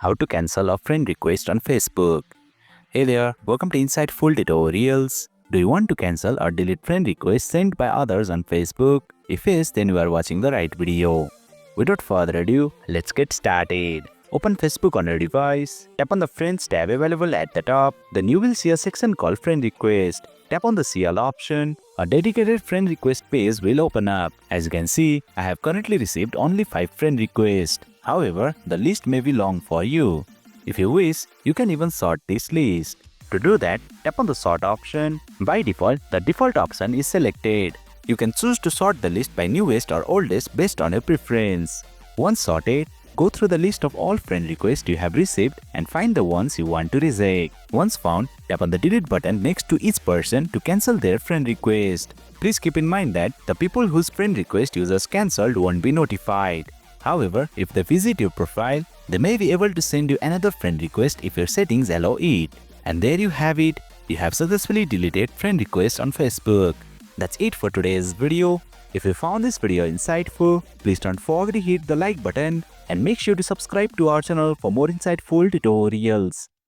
How to cancel a friend request on Facebook. Hey there, welcome to Insightful Tutorials. Do you want to cancel or delete friend requests sent by others on Facebook? If yes, then you are watching the right video. Without further ado, let's get started. Open Facebook on your device. Tap on the Friends tab available at the top. Then you will see a section called Friend Request. Tap on the See All option. A dedicated friend request page will open up. As you can see, I have currently received only 5 friend requests. However, the list may be long for you. If you wish, you can even sort this list. To do that, tap on the Sort option. By default, the default option is selected. You can choose to sort the list by newest or oldest based on your preference. Once sorted, go through the list of all friend requests you have received and find the ones you want to reject. Once found, tap on the delete button next to each person to cancel their friend request. Please keep in mind that the people whose friend request you just cancelled won't be notified. However, if they visit your profile, they may be able to send you another friend request if your settings allow it. And there you have it. You have successfully deleted friend requests on Facebook. That's it for today's video. If you found this video insightful, please don't forget to hit the like button and make sure to subscribe to our channel for more insightful tutorials.